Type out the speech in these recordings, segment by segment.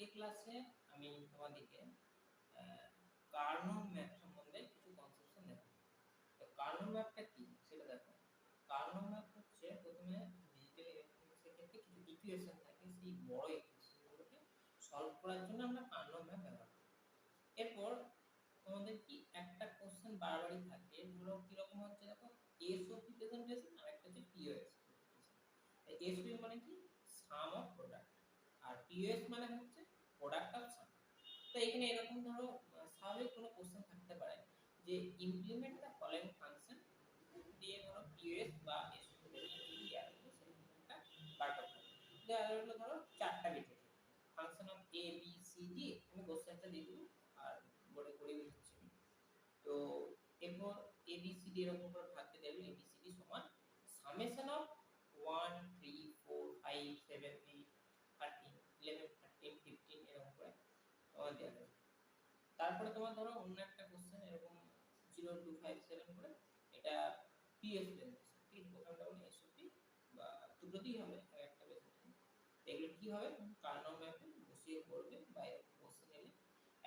আজকে ক্লাসে আমি তোমাদেরকে কার্নোম ম্যাপ সম্বন্ধে কিছু কনসেপশন দেখাবো। তো কার্নোম ম্যাপটা কি সেটা দেখো। কার্নোম ম্যাপ হচ্ছে প্রথমে ডিজিটাল ইলেকট্রনিক্সের ক্ষেত্রে কিছু ইকুয়েশন থাকে, সেই বড় ইকুয়েশনগুলোকে সলভ করার জন্য আমরা কার্নোম ম্যাপ ব্যবহার করি। এরপর তোমাদের কি একটা কোশ্চেন বারবারই থাকে, ধরো কি রকম হচ্ছে দেখো, এসওপি প্রেজেন্টেশন আর একটা হচ্ছে পিওএস প্রেজেন্টেশন। এসওপি মানে কি sum of product, R POS মানে হচ্ছে প্রোডাক্ট অফ সাম। তো এখানে এরকম ধরো স্বাভাবিক কোনো কোশ্চেন থাকতে পারে যে ইমপ্লিমেন্ট দ্য ফলোইং ফাংশন দিয়ে ধরো পিওএস বা এসওপি যদি দেওয়া হলো সেটা বার করতে হবে। দেওয়া হলো ধরো চারটা bit function of A B C D, আমি কোশ্চেনটা দিয়ে দেবো আর বোর্ডে করে দিচ্ছি। তো এরপর এ বি সি ডি এরকম করে ভাগতে দেবে, এ বি সি ডি সমান সামেশন অফ 1 3 4 5 7 8 13 11 13 15 এরকম করে তোমার দেওয়া যাবে। তারপরে তোমার ধরো অন্য একটা কোশ্চেন এরকম 0 2 5 7 করে, এটা পিএস প্রেজেন্টেশন, ঠিক প্রথমটা হলো এসওপি বা দুটোতেই হবে একটা প্রেজেন্টেশন। এগুলো কি হবে, কার্নোম ম্যাপে বসিয়ে করবে বা এরকম কোশ্চেন এলে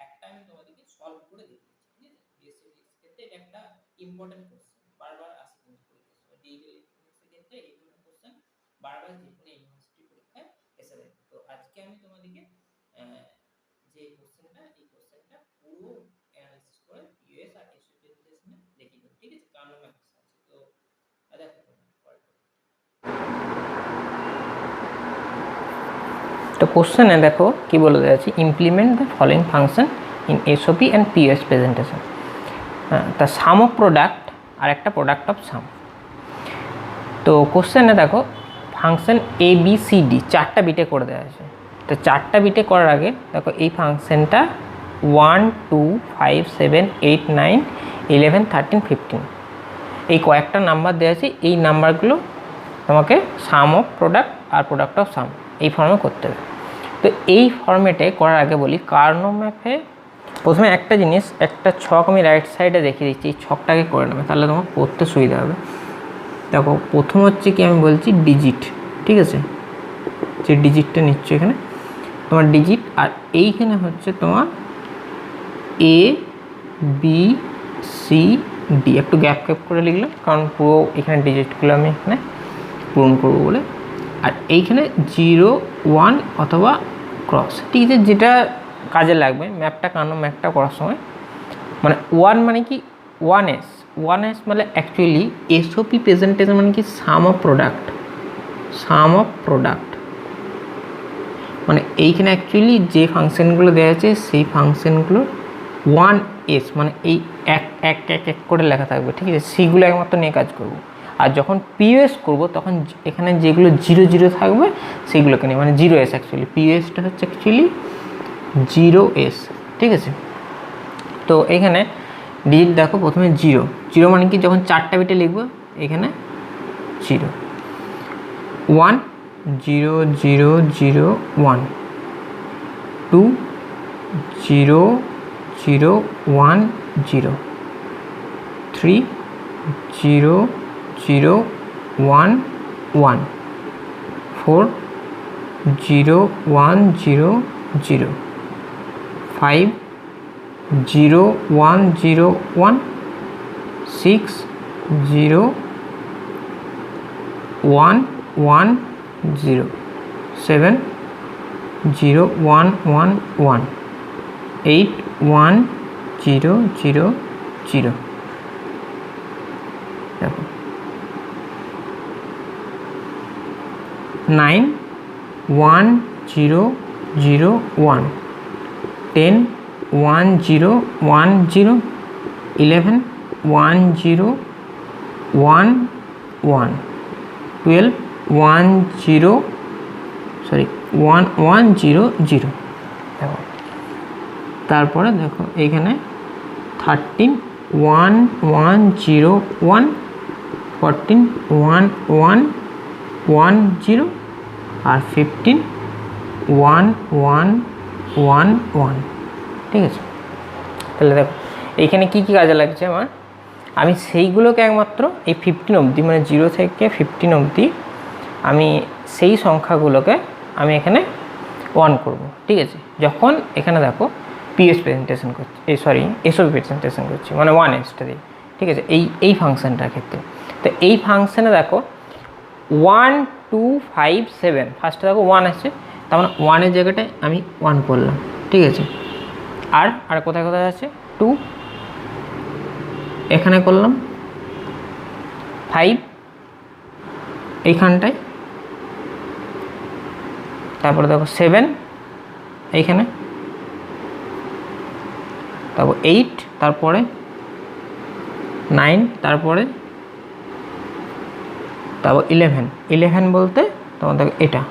একটা আমি তোমাদেরকে সলভ করে দেখিয়েছি। ঠিক আছে, বিএসসি ক্ষেত্রে এটা একটা ইম্পর্টেন্ট কোশ্চেন, বারবার আসে কিন্তু পরীক্ষার সময়। ডিজিটাল ইলেকট্রনিক্সের ক্ষেত্রে এই ধরনের কোশ্চেন বারবার যে কোনো ইউনিভার্সিটি পরীক্ষায় এসে থাকে। তো আজকে আমি তোমাদেরকে যে কোশ্চেনটা, এই কোশ্চেনটা পুরো অ্যানালাইসিস করে পিওএস আর এসওপি প্রেজেন্টেশনে দেখিয়ে দেব। ঠিক আছে, কার্নোম ম্যাপ আছে। তো দেখো তো কোশ্চেনে দেখো কি বলে দেওয়া আছে, implement the following function in SOP and POS presentation. তা সাম অফ প্রোডাক্ট আর একটা প্রোডাক্ট অফ সাম। তো কোশ্চেনে দেখো ফাংশন এ বি সি ডি চারটা বিটে করে দেওয়া আছে। তো চারটা বিটে করার আগে দেখো এই ফাংশনটা 1 2 5 7 8 9 11 13 15 এই কয়েকটা নাম্বার দেওয়া আছে। এই নাম্বারগুলো তোমাকে সাম অফ প্রোডাক্ট আর প্রোডাক্ট অফ সাম এই ফর্মে করতে হবে। তো এই ফর্মেটে করার আগে বলি, কার্নোম ম্যাপে প্রথমে একটা জিনিস, একটা ছক আমি রাইট সাইডে দেখিয়ে দিচ্ছি, এই ছকটাকে করে নেবে, তাহলে তোমার পড়তে সুবিধা হবে। দেখো প্রথম হচ্ছে কি আমি বলছি ডিজিট, ঠিক আছে, যে ডিজিটটা নিচ্ছ এখানে তোমার ডিজিট, আর এইখানে হচ্ছে তোমার এ বি সি ডি, একটু গ্যাপ গ্যাপ করে লিখলাম কারণ পুরো এখানে ডিজিটগুলো আমি এখানে পূরণ করবো বলে। আর এইখানে 0 1 অথবা ক্রস, ঠিক আছে, যেটা কাজে লাগবে ম্যাপটা কার্নোম ম্যাপটা করার সময়। মানে 1 মানে কি 1s, 1s মানে অ্যাকচুয়ালি এসওপি প্রেজেন্টেশন মানে কি sum of product, sum of product মানে এইখানে অ্যাকচুয়ালি যে ফাংশনগুলো দেওয়া আছে সেই ফাংশনগুলো 1s মানে এই এক এক এক এক করে লেখা থাকবে, ঠিক আছে, সেইগুলো একমাত্র নিয়ে কাজ করব। আর যখন পিওএস করব তখন এখানে যেগুলো 0 0 থাকবে সেইগুলোকে নিয়ে, মানে 0s, অ্যাকচুয়ালি পিওএসটা হচ্ছে অ্যাকচুয়ালি 0s, ঠিক আছে। তো এখানে ডিজিট দেখো প্রথমে 0 0 মানে কি যখন চারটা বিটে লিখবো এখানে 0 1 0 0 0 1 2 0 0 1 0 3 0 0 1 1 4 0 1 0 0 5 0 1 0 1 6 0 1 1 0 7 0 1 1 1 8 1 0 0 0 দেখো 9 1 0 0 1 10 1 0 1 0 11 1 0 1 1 12 1 0 সরি 1 1 0 0 দেখো। তারপরে দেখো এইখানে 13 1 1 0 1 14 1 1 1 0 আর 15 1 1 1 1, ঠিক আছে। তাহলে দেখো এইখানে কি কি কাজে লাগছে আমার, আমি সেইগুলোকে একমাত্র এই 15 অবধি মানে 0 থেকে 15 অবধি আমি সেই সংখ্যাগুলোকে আমি এখানে 1 করব, ঠিক আছে। যখন এখানে দেখো পিএস প্রেজেন্টেশন করছি, এসওপি প্রেজেন্টেশন করছি, মানে 1s দিয়ে, ঠিক আছে, এই ফাংশনটার ক্ষেত্রে। তো এই ফাংশনে দেখো 1 2 5 7 ফার্স্টে দেখো 1 আছে, তার মানে 1-এর জায়গাটায় আমি 1 করলাম, ঠিক আছে। আর কোথায় কোথায় আছে 2, এখানে করলাম 5 এইখানটায়, তারপরে দেখো 7 এইখানে, তারপর 8, তারপরে 9, তারপরে 11 বলতে তোমার দেখো এটা,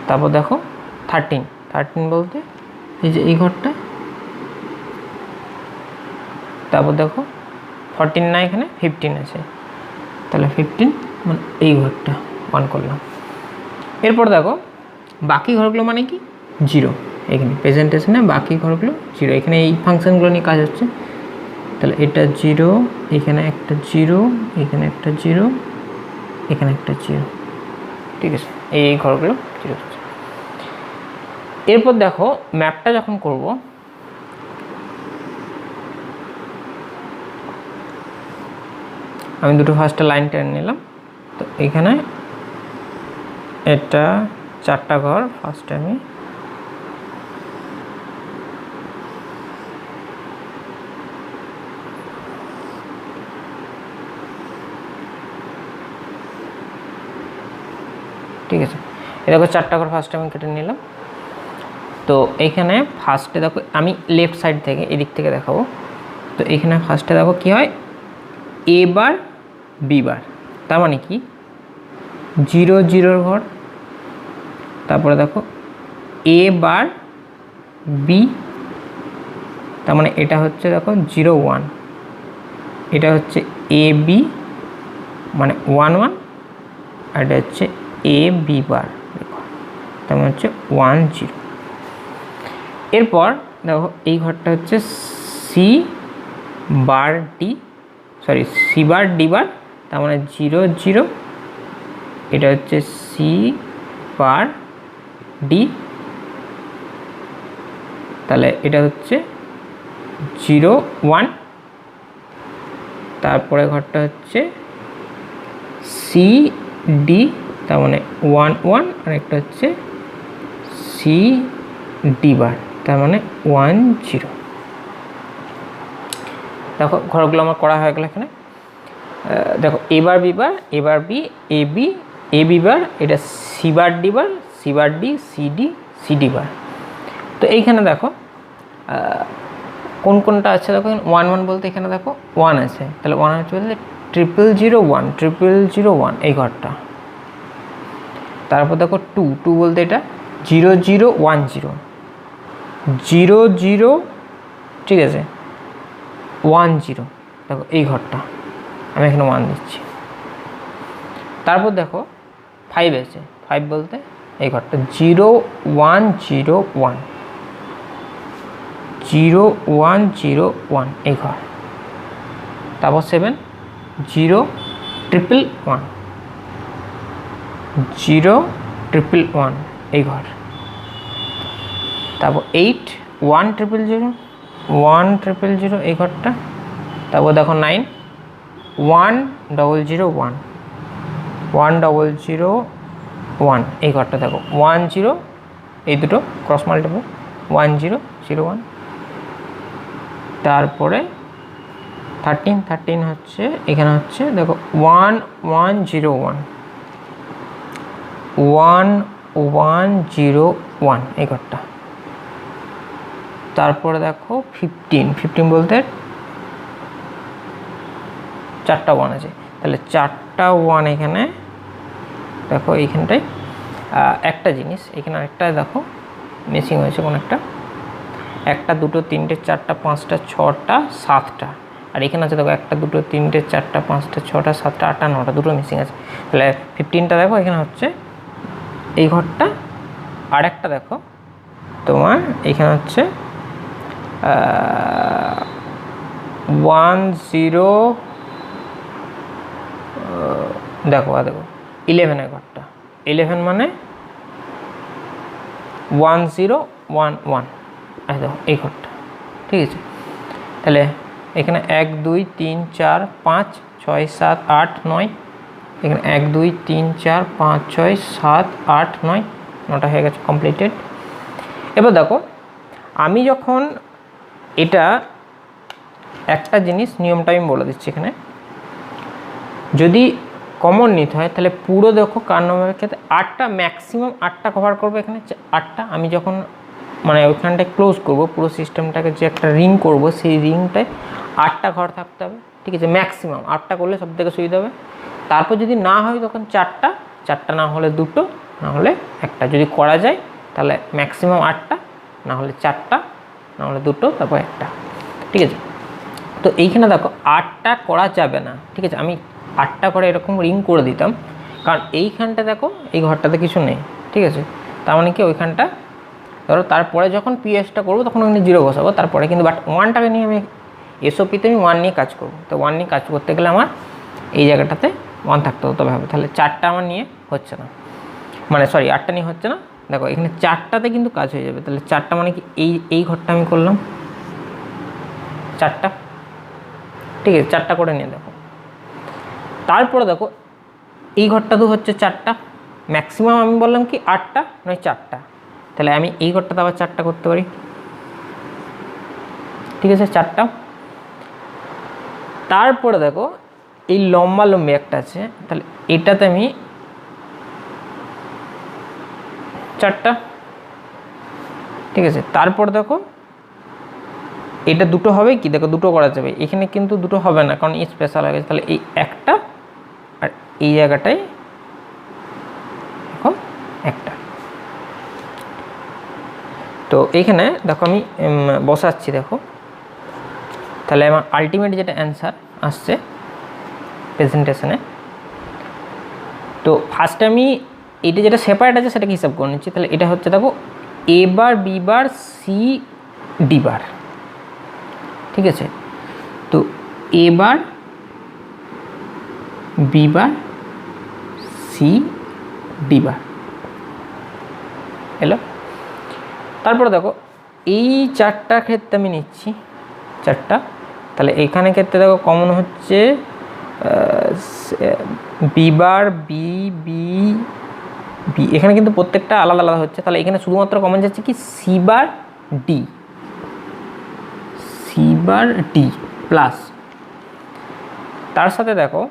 তারপর দেখো 13 বলতে এই যে এই ঘরটা, তারপর দেখো 14 না, এখানে 15 আছে, তাহলে 15 মানে এই ঘরটা 1 করলাম। এরপর দেখো বাকি ঘরগুলো মানে কি 0, এখানে প্রেজেন্টেশনে বাকি ঘরগুলো 0, এখানে এই ফাংশনগুলো নিয়ে কাজ হচ্ছে, তাহলে এটা 0, এখানে একটা 0, এখানে একটা 0, এখানে একটা 0, ঠিক আছে, এই ঘরগুলো 0 হচ্ছে। এরপর দেখো ম্যাপটা যখন করব, আমি দুটো ফার্স্টে লাইন টেনে নিলাম, তো এখানে এটা 4টা ঘর ফার্স্টে আমি ঠিক আছে, এ দেখো 4টা ঘর ফার্স্টে আমি কেটে নিলাম। তো এইখানে ফার্স্টে দেখো আমি লেফট সাইড থেকে এদিক থেকে দেখাবো, তো এখানে ফার্স্টে দেখো কি হয় এ বার বি বার, তার মানে কি 0 0 ঘর, তারপরে দেখো এ বার বি, তার মানে এটা হচ্ছে দেখো 0 1, এটা হচ্ছে এ বি মানে 1 1, আর এটা হচ্ছে এ বি বার, তার মানে হচ্ছে 1 0। এরপর দেখো এই ঘরটা হচ্ছে C bar D, C bar D bar, তার মানে 0 0, এটা হচ্ছে সি বার ডি, তাহলে এটা হচ্ছে 0 1, তারপরে ঘরটা হচ্ছে সি ডি, তার মানে 1 1, আর একটা হচ্ছে সি ডি বার, তার মানে 1 0। দেখো ঘরগুলো আমার করা হয়ে গেল। এখানে দেখো এবার বি বার, এবার B, A B, A B bar, এটা C bar D bar, C bar D, C D, C D bar. তো এইখানে দেখো কোন কোনটা আছে, দেখো 1 1 বলতে এখানে দেখো 1 আছে, তাহলে 1 হচ্ছে বলতে 0 0 1 0 0 1 এই ঘরটা। তারপর দেখো 2 2 বলতে এটা 0 0 1 0 0 0, ঠিক আছে, 1 0, দেখো এই ঘরটা আমি এখানে 1 দিচ্ছি। তারপর দেখো 5 আছে, 5 বলতে এই ঘরটা 0 1 0 1 0 1 0 1 এই ঘর। তারপর 7 0 1 1 0 1 1 এই ঘর। তারপর 8 1 0 0 1 0 0 এই ঘরটা। তারপর দেখো 9 1 0 0 1 1 0 0 1 এই ঘরটা দেখো 1 0, এই দুটো ক্রস মাল্টিপল 1 0 0 1। তারপরে 13 হচ্ছে এখানে হচ্ছে দেখো 1 1 0 1 1 1 0 1 এই ঘরটা। তারপরে দেখো 15 বলতে 4টা 1 আছে, তাহলে 4টা 1 এখানে দেখো এইখানটায়। একটা জিনিস এখানে একটা দেখো মিসিং হয়েছে, কোন একটা 1টা 2টো 3টে 4টা 5টা 6টা 7টা, আর এখানে আছে দেখো 1টা 2টো 3টে 4টা 5টা 6টা 7টা 8টা 9টা, দুটো মিসিং আছে। তাহলে 15টা দেখো এখানে হচ্ছে এই ঘরটা। আর একটা দেখো তোমার এখানে হচ্ছে 1 0 দেখো 11 ঘরটা। 11 মানে 1 0 1 1, এই দেখো এই ঘরটা, ঠিক আছে। তাহলে এখানে 1 2 3 4 5 6 7 8 9, এখানে 1 2 3 4 5 6 7 8 9, 9টা হয়ে গেছে, কমপ্লিটেড। এবার দেখো আমি যখন এটা একটা জিনিস নিয়মটা আমি বলে দিচ্ছি এখানে, যদি কমন নিতে হয় তাহলে পুরো দেখো কার নম্বরের ক্ষেত্রে 8টা, ম্যাক্সিমাম 8টা কভার করবো এখানে 8টা। আমি যখন মানে ওইখানটায় ক্লোজ করব পুরো সিস্টেমটাকে, যে একটা রিং করব সেই রিংটায় 8টা ঘর থাকতে হবে, ঠিক আছে। ম্যাক্সিমাম 8টা করলে সব থেকে সুবিধা হবে। তারপর যদি না হয় তখন 4টা, 4টা না হলে 2টো, না হলে 1টা। যদি করা যায় তাহলে ম্যাক্সিমাম 8টা, না হলে 4টা, না হলে 2টো, তারপর 1টা, ঠিক আছে। তো এইখানে দেখো 8টা করা যাবে না, ঠিক আছে। আমি 8টা করে এরকম রিং করে দিতাম, কারণ এইখানটা দেখো এই ঘরটাতে কিছু নেই, ঠিক আছে। তার মানে কি ওইখানটা ধরো তারপরে যখন পিএসটা করবো তখন ওখানে 0 বসাবো তারপরে, কিন্তু বাট 1টাকে নিয়ে আমি এসওপিতে আমি 1 নিয়ে কাজ করবো। তো 1 নিয়ে কাজ করতে গেলে আমার এই জায়গাটাতে 1 থাকতে হতে হবে, তাহলে 4টা আমার নিয়ে হচ্ছে না, মানে সরি 8টা নিয়ে হচ্ছে না। দেখো এখানে 4টাতে কিন্তু কাজ হয়ে যাবে, তাহলে 4টা মানে কি এই ঘরটা আমি করলাম 4টা, ঠিক আছে। 4টা করে নিয়ে দেখো, তারপরে দেখো এই ঘরটা তো হচ্ছে 4টা, ম্যাক্সিমাম আমি বললাম কি 8টা নয় 4টা, তাহলে আমি এই ঘরটাতে আবার 4টা করতে পারি, ঠিক আছে 4টা। তারপরে দেখো এই লম্বা লম্বি একটা আছে, তাহলে এটাতে আমি 4টা, ঠিক আছে। তারপর দেখো এটা 2টো হবে কি, দেখো 2টো করা যাবে, এখানে কিন্তু 2টো হবে না কারণ এই স্পেশাল হয়ে গেছে, তাহলে এই একটা আর এই জায়গাটায় দেখো একটা। তো এইখানে দেখো আমি বসাচ্ছি, দেখো তাহলে আমার আলটিমেট যেটা অ্যান্সার আসছে প্রেজেন্টেশনে। তো ফার্স্টে আমি এটা যেটা সেপারেট আছে সেটাকে হিসাব করে নিচ্ছি, তাহলে এটা হচ্ছে দেখো A bar B bar C D bar, ঠিক আছে। তো A bar B bar C D bar এলো। তারপরে দেখো এই 4টা ক্ষেত্রে আমি নিচ্ছি 4টা, তাহলে এইখানে ক্ষেত্রে দেখো কমন হচ্ছে B bar B B B, এখানে কিন্তু প্রত্যেকটা আলাদা আলাদা হচ্ছে, তাহলে এখানে শুধুমাত্র কমন যাচ্ছে কি C bar D, C bar D plus, তার সাথে দেখো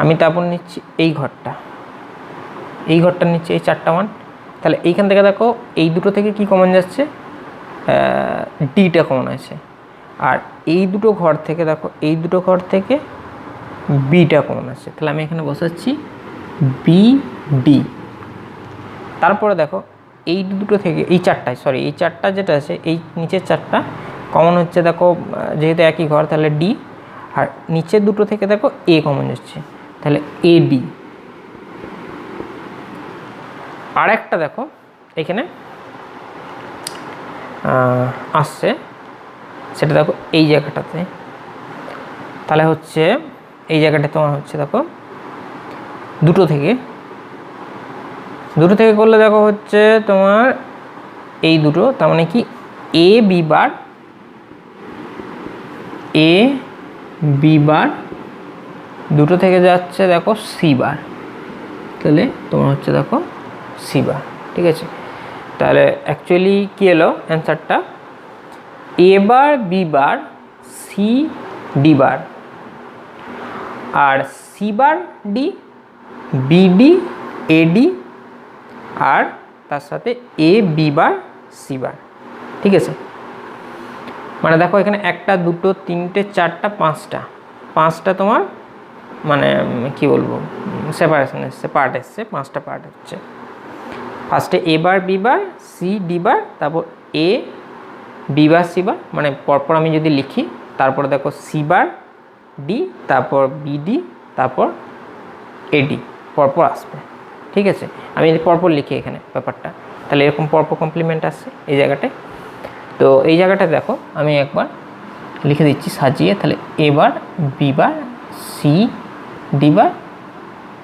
আমি তারপর নিচ্ছি এই ঘরটা, এই ঘরটা নিচ্ছি এই 4টা মান, তাহলে এইখান থেকে দেখো এই দুটো থেকে কি কমন যাচ্ছে, ডিটা কমন আছে, আর এই দুটো ঘর থেকে দেখো এই দুটো ঘর থেকে বিটা কমন আছে, তাহলে আমি এখানে বসাচ্ছি বি ডি। তারপরে দেখো এই দুটো থেকে এই 4টায়, সরি এই 4টা যেটা আছে এই নিচের 4টা কমন হচ্ছে, দেখো যেহেতু একই ঘর তাহলে ডি, আর নিচের দুটো থেকে দেখো এ কমন যাচ্ছে, তাহলে এ ডি। আর একটা দেখো এখানে আসছে, সেটা দেখো এই জায়গাটাতে, তাহলে হচ্ছে এই জায়গাটা তোমার হচ্ছে দেখো দুটো থেকে করলে দেখো হচ্ছে তোমার এই দুটো, তার মানে কি এ বি বার দুটো থেকে যাচ্ছে দেখো সি বার, তাহলে তোমার হচ্ছে দেখো সি বার, ঠিক আছে। তাহলে অ্যাকচুয়ালি কী এলো অ্যান্সারটা, A bar B bar C D bar, আর C bar D BD AD, আর তার সাথে এ বি বার সি বার, ঠিক আছে। মানে দেখো এখানে 1টা 2টো 3টে 4টা 5টা তোমার মানে কি বলবো সেপারেশন এসছে, পার্ট এসছে, 5টা পার্ট হচ্ছে। ফার্স্টে A bar B bar C D bar, তারপর এ বি বার সি বার, মানে পরপর আমি যদি লিখি তারপর দেখো সি বার ডি, তারপর বিডি, তারপর এডি পরপর আসবে, ঠিক আছে। আমি যদি পরপর লিখি এখানে ব্যাপারটা, তাহলে এরকম পরপর কমপ্লিমেন্ট আসছে এই জায়গাটায়। তো এই জায়গাটা দেখো আমি একবার লিখে দিচ্ছি সাজিয়ে, তাহলে A bar B bar C D bar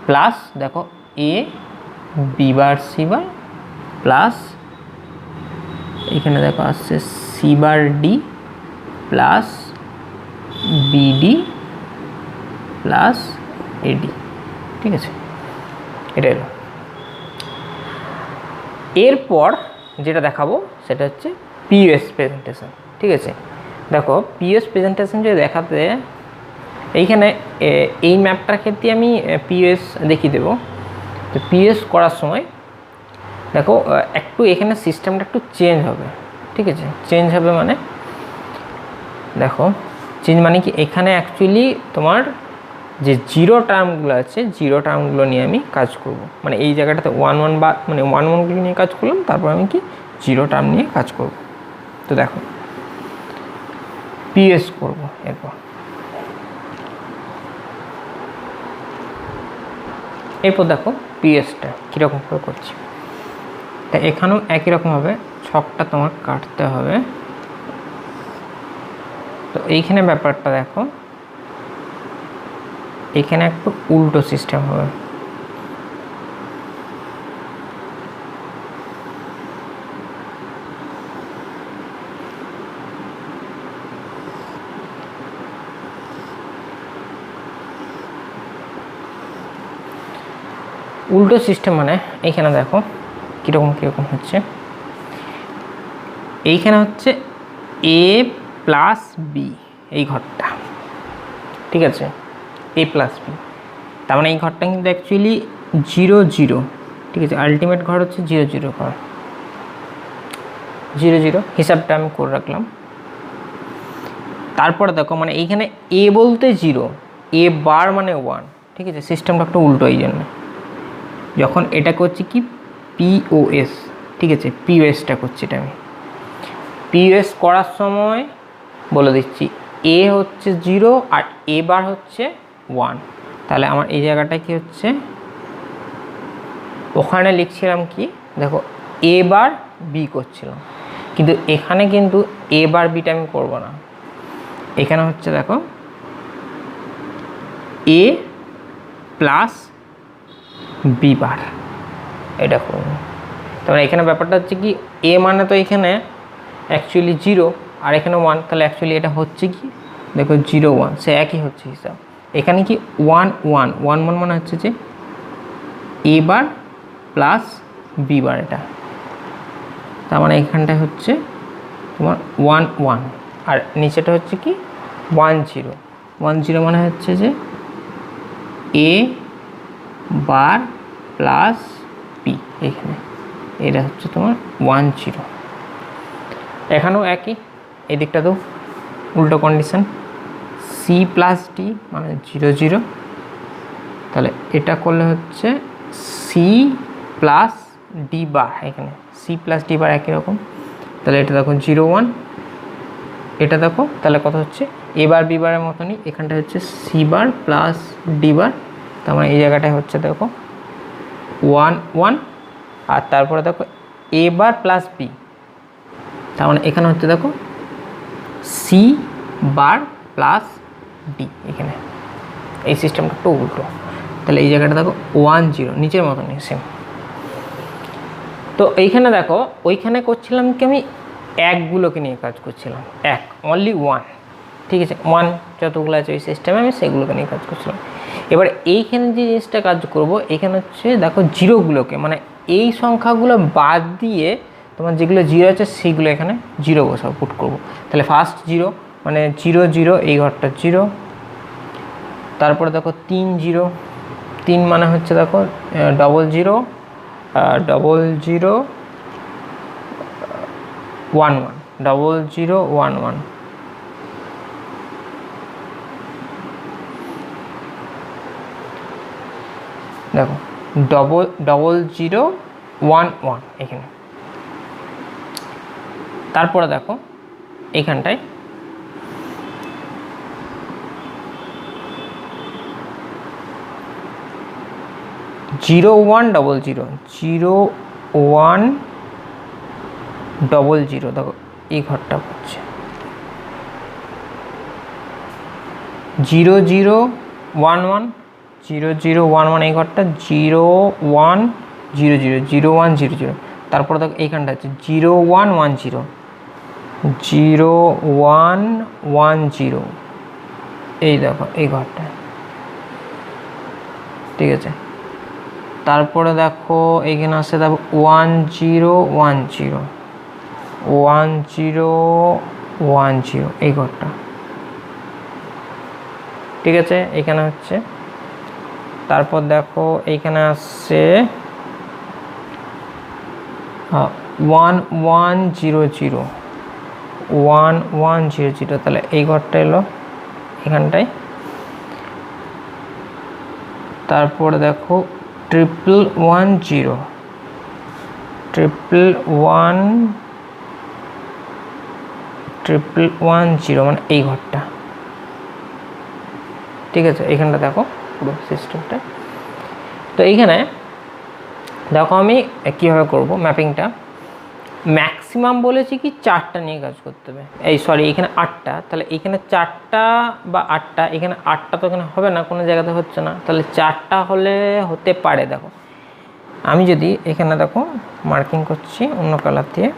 plus দেখো A B bar C bar plus এখানে দেখো আসছে C bar D plus BD plus AD, ঠিক আছে, এটা এলো। এরপর যেটা দেখাবো সেটা হচ্ছে পিওএস প্রেজেন্টেশন, ঠিক আছে। দেখো পিওএস প্রেজেন্টেশন যদি দেখাতে, এইখানে এই ম্যাপটার ক্ষেত্রে আমি পিওএস দেখিয়ে দেবো। তো পিওএস করার সময় দেখো একটু এখানে সিস্টেমটা একটু চেঞ্জ হবে, ঠিক আছে। চেঞ্জ হবে মানে দেখো চেঞ্জ মানে কি, এখানে অ্যাকচুয়ালি তোমার যে জিরো টার্মগুলো আছে, জিরো টার্মগুলো নিয়ে আমি কাজ করব। মানে এই জায়গাটাতে 1 1 বা মানে 1 1গুলো নিয়ে কাজ করলাম, তারপর আমি কি জিরো টার্ম নিয়ে কাজ করব। তো দেখো পিএস করব। এরপর দেখো পিএসটা কীরকম করে করছি। তা এখানেও একই রকম হবে, ছকটা তোমার কাটতে হবে। তো এইখানে ব্যাপারটা দেখো, এখানে একটু উল্টো সিস্টেম হবে। উল্টো সিস্টেম মানে এইখানে দেখো কীরকম হচ্ছে। এইখানে হচ্ছে এ প্লাস বি, এই ঘরটা, ঠিক আছে, এ প্লাস বি। তার মানে এই ঘরটা কিন্তু অ্যাকচুয়ালি 0 0, ঠিক আছে। আলটিমেট ঘর হচ্ছে 0 0 ঘর, 0 0 হিসাবটা আমি করে রাখলাম। তারপরে দেখো মানে এইখানে এ বলতে 0, এ বার মানে 1, ঠিক আছে। সিস্টেমটা একটু উল্টো, এই জন্য যখন এটা করছি কি পিওএস, ঠিক আছে, পিওএসটা করছি এটা আমি। পিওএস করার সময় বলে দিচ্ছি এ হচ্ছে 0 আর এ বার হচ্ছে 1। তাহলে আমার এই জায়গাটা কি হচ্ছে, ওখানে লিখছিলাম কি দেখো এ বার বি করছিলাম, কিন্তু এখানে কিন্তু এ বার বিটা আমি করবো না। এখানে হচ্ছে দেখো এ প্লাস বি বার, এটা করবো। তারপরে এখানে ব্যাপারটা হচ্ছে কি এ মানে তো এখানে অ্যাকচুয়ালি 0 আর এখানে 1, তাহলে অ্যাকচুয়ালি এটা হচ্ছে কি দেখো 0 1, সে একই হচ্ছে হিসাব। এখানে কি 1 1 1 1 মানে হচ্ছে যে এ বার প্লাস বি বার, এটা তার মানে এখানটায় হচ্ছে তোমার 1 1 আর নিচেটা হচ্ছে কি 1 0 1 0 মানে হচ্ছে যে এ বার প্লাস বি, এখানে এটা হচ্ছে তোমার 1 0। এখানেও একই, এই দিকটা তো উল্টো কন্ডিশন, সি প্লাস ডি মানে 0 0, তাহলে এটা করলে হচ্ছে সি প্লাস ডি বার, এখানে সি প্লাস ডি বার একই রকম। তাহলে এটা দেখো 0 1, এটা দেখো তাহলে কত হচ্ছে এ বার বি বারের মতনই, এখানটা হচ্ছে C bar plus D bar. তার মানে এই জায়গাটায় হচ্ছে দেখো 1 1, আর তারপরে দেখো এ বার প্লাস বি, তার মানে এখানে হচ্ছে দেখো সি বার প্লাস ডি, এখানে এই সিস্টেমটা একটু উল্টো। তাহলে এই জায়গাটা দেখো 1 0 নিচের মতনই সেম। তো এইখানে দেখো ওইখানে করছিলাম কি আমি একগুলোকে নিয়ে কাজ করছিলাম, এক অনলি 1, ঠিক আছে, 1 যতগুলো আছে ওই সিস্টেমে আমি সেগুলোকে নিয়ে কাজ করছিলাম। এবার এইখানে যে জিনিসটা কাজ করব, এখানে হচ্ছে দেখো জিরোগুলোকে মানে এই সংখ্যাগুলো বাদ দিয়ে তোমার যেগুলো 0 আছে সেইগুলো এখানে 0 বসাবো, পুট করবো। তাহলে ফার্স্ট 0 মানে 0 0, এই ঘরটা 0। তারপরে দেখো 3 0, 3 মানে হচ্ছে দেখো 0 0 0 1 1, 0 0 1 1। দেখো 0 0 1 1 এখানে। তারপরে দেখো এইখানটায় 0 1 0 0 0 1 0 0, দেখো এই ঘরটা হচ্ছে 0 0 1 1 0 0 1 1, এই ঘরটা 0 1 0 0 0 1 0 0। তারপরে দেখো এইখানটা হচ্ছে 0110 0110, এই দেখো এই ঘরটা, ঠিক আছে। তারপরে দেখো এইখানে আসছে দেখো 1010 এই ঘরটা, ঠিক আছে। এইখানে হচ্ছে, তারপর দেখো এইখানে আসছে 1100, তাহলে এই ঘরটা এলো এখানটায়। তারপরে দেখো 1110 মানে এই ঘরটা, ঠিক আছে। এইখানটা দেখো পুরো সিস্টেমটা। তো এইখানে দেখো আমি কীভাবে করব ম্যাপিংটা। ম্যাক্সিমাম বলেছি কি 4টা নিয়ে কাজ করতে হবে, এখানে 8টা, তাহলে এখানে 4টা বা 8টা, এখানে 8টা তো এখানে হবে না, কোনো জায়গাতে হচ্ছে না, তাহলে 4টা হলে হতে পারে। দেখো আমি যদি এখানে দেখো মার্কিং করছি অন্য কালার দিয়ে,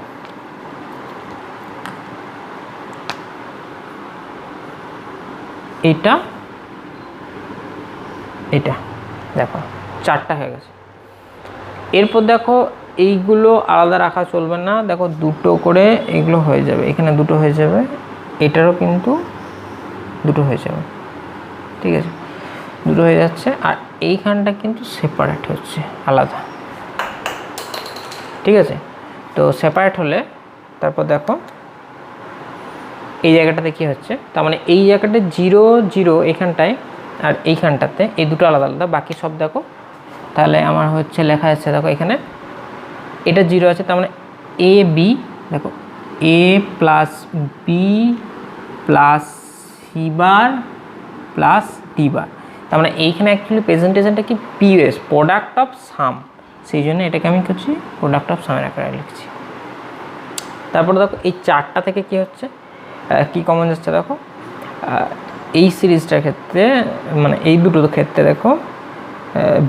এটা দেখো 4টা হয়ে গেছে। এরপর দেখো এইগুলো আলাদা রাখা চলবে না, দেখো 2টো করে এগুলো হয়ে যাবে, এখানে 2টো হয়ে যাবে, এটারও কিন্তু 2টো হয়ে যাবে, ঠিক আছে। 2টো হয়ে যাচ্ছে, আর এইখানটা কিন্তু সেপারেট হচ্ছে, আলাদা, ঠিক আছে। তো সেপারেট হলে তারপর দেখো এই জায়গাটাতে কী হচ্ছে, তার মানে এই জায়গাটা 0 এখানটায়, আর এইখানটাতে এই 2টো আলাদা আলাদা, বাকি সব দেখো। তাহলে আমার হচ্ছে লেখা যাচ্ছে দেখো এখানে এটা 0 আছে, তার মানে এ বি, দেখো A plus B plus C bar plus D bar, তার মানে এইখানে অ্যাকচুয়ালি প্রেজেন্টেশনটা কি পিএস, প্রোডাক্ট অফ সাম, সেই জন্য এটাকে আমি করছি প্রোডাক্ট অফ সামের আকারে লিখছি। তারপরে দেখো এই 4টা থেকে কি হচ্ছে, কি কমন যাচ্ছে দেখো, এই সিরিজটার ক্ষেত্রে মানে এই দুটোর ক্ষেত্রে দেখো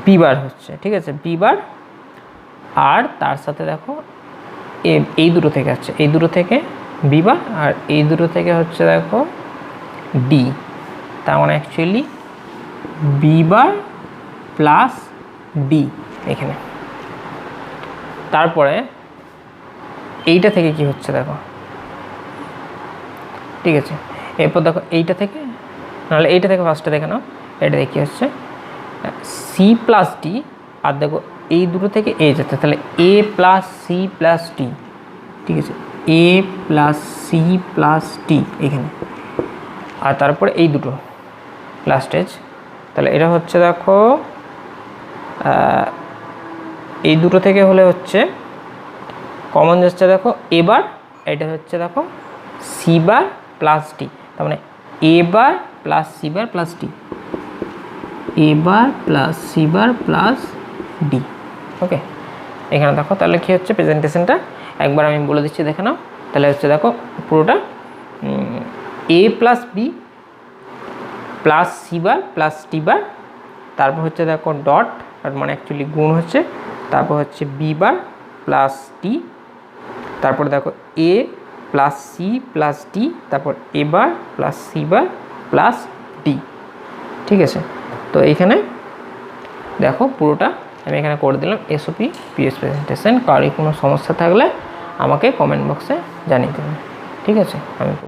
বি বার হচ্ছে, ঠিক আছে, বি বার, আর তার সাথে দেখো এই দুটো থেকে হচ্ছে, এই দুটো থেকে বি বার, আর এই দুটো থেকে হচ্ছে দেখো ডি, তার মানে actually B bar plus D এখানে। তারপরে এইটা থেকে কি হচ্ছে দেখো, ঠিক আছে। এরপর দেখো এইটা থেকে, নাহলে এইটা থেকে ফার্স্টে দেখে নাও, এটা থেকে কী হচ্ছে সি প্লাস ডি, আর দেখো এই দুটো থেকে এ যেতে, তাহলে এ প্লাস সি প্লাস ডি, ঠিক আছে, এ প্লাস সি প্লাস ডি এখানে, আর তারপরে এই দুটো লাস্ট এজ, তাহলে এটা হচ্ছে দেখো এই দুটো থেকে হলে হচ্ছে কমন যাচ্ছে দেখো এবার, এটা হচ্ছে দেখো সি বার প্লাস ডি, তার মানে A bar plus C bar plus D, A bar plus C bar plus D, okay. এখানে দেখো তাহলে কী হচ্ছে প্রেজেন্টেশনটা একবার আমি বলে দিচ্ছি, দেখে নাও। তাহলে হচ্ছে দেখো পুরোটা A plus B plus C bar plus D bar, তারপর হচ্ছে দেখো ডট, মানে অ্যাকচুয়ালি গুণ হচ্ছে, তারপর হচ্ছে বি বার প্লাস ডি, তারপর দেখো A plus C plus D, তারপর A bar plus C bar plus D, ঠিক আছে। তো এইখানে দেখো পুরোটা আমি এখানে করে দিলাম এসওপি পিএস প্রেজেন্টেশন। কারোর কোনো সমস্যা থাকলে আমাকে কমেন্ট বক্সে জানিয়ে দেবেন, ঠিক আছে। আমি